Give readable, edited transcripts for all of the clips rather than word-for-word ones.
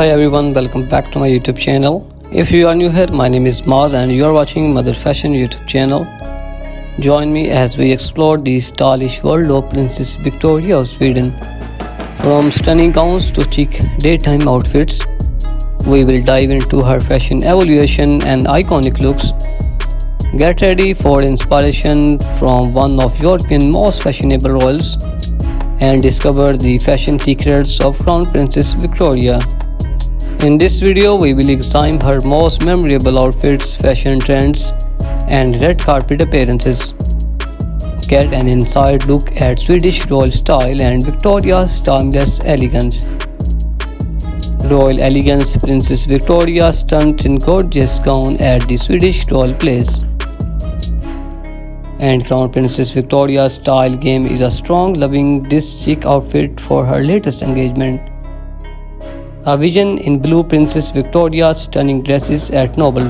Hi everyone, welcome back to my YouTube channel. If you are new here, my name is Maaz and you are watching Mother Fashion YouTube channel. Join me as we explore the stylish world of Princess Victoria of Sweden. From stunning gowns to chic daytime outfits, we will dive into her fashion evolution and iconic looks. Get ready for inspiration from one of Europe's most fashionable royals and discover the fashion secrets of Crown Princess Victoria. In this video, we will examine her most memorable outfits, fashion trends, and red carpet appearances. Get an inside look at Swedish royal style and Victoria's timeless elegance. Royal elegance. Princess Victoria stunts in gorgeous gown at the Swedish royal place. And Crown Princess Victoria's style game is a strong loving this chic outfit for her latest engagement. A vision in blue. Princess Victoria's stunning dresses at Noble.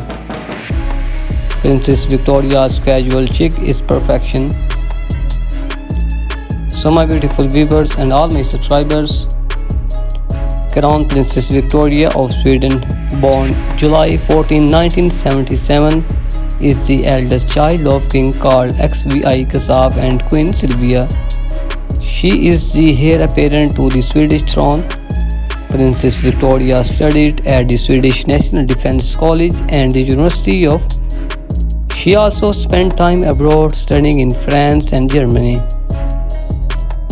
Princess Victoria's casual chic is perfection. So my beautiful viewers and all my subscribers, Crown Princess Victoria of Sweden, born July 14, 1977, is the eldest child of King Carl XVI Gustav and Queen Sylvia. She is the heir apparent to the Swedish throne. Princess Victoria studied at the Swedish National Defense College and the University of. She also spent time abroad studying in France and Germany.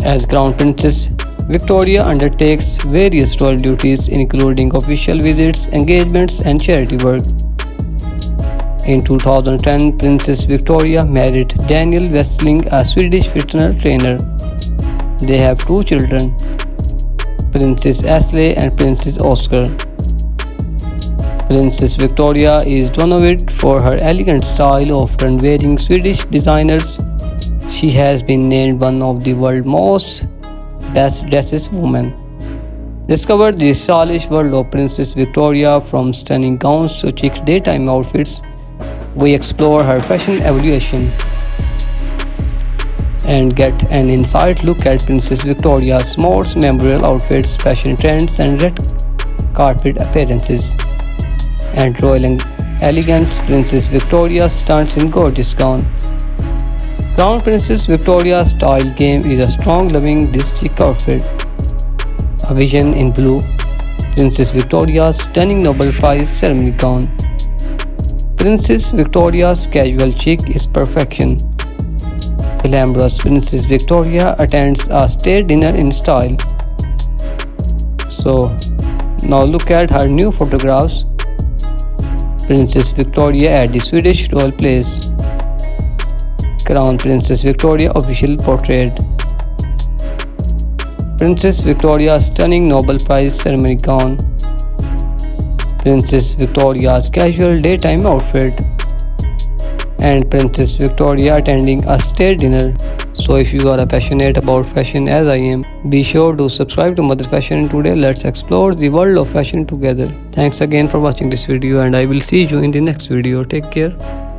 As Crown Princess, Victoria undertakes various royal duties including official visits, engagements and charity work. In 2010, Princess Victoria married Daniel Westling, a Swedish fitness trainer. They have two children, Princess Ashley and Princess Oscar. Princess Victoria is renowned for her elegant style, often wearing Swedish designers. She has been named one of the world's most best dressed women. Discover the stylish world of Princess Victoria. From stunning gowns to chic daytime outfits, we explore her fashion evolution and get an inside look at Princess Victoria's most memorable outfits, fashion trends, and red carpet appearances. And royal elegance. Princess Victoria stunts in gorgeous gown. Crown Princess Victoria's style game is a strong loving this chic outfit. A vision in blue. Princess Victoria's stunning Nobel Prize ceremony gown. Princess Victoria's casual chic is perfection. Glamorous. Princess Victoria attends a state dinner in style. So now look at her new photographs. Princess Victoria at the Swedish royal place. Crown Princess Victoria official portrait. Princess Victoria's stunning Nobel Prize ceremony gown. Princess Victoria's casual daytime outfit. And Princess Victoria attending a state dinner. So if you are passionate about fashion as I am, be sure to subscribe to Mother Fashion. Today let's explore the world of fashion together. Thanks again for watching this video and I will see you in the next video. Take care.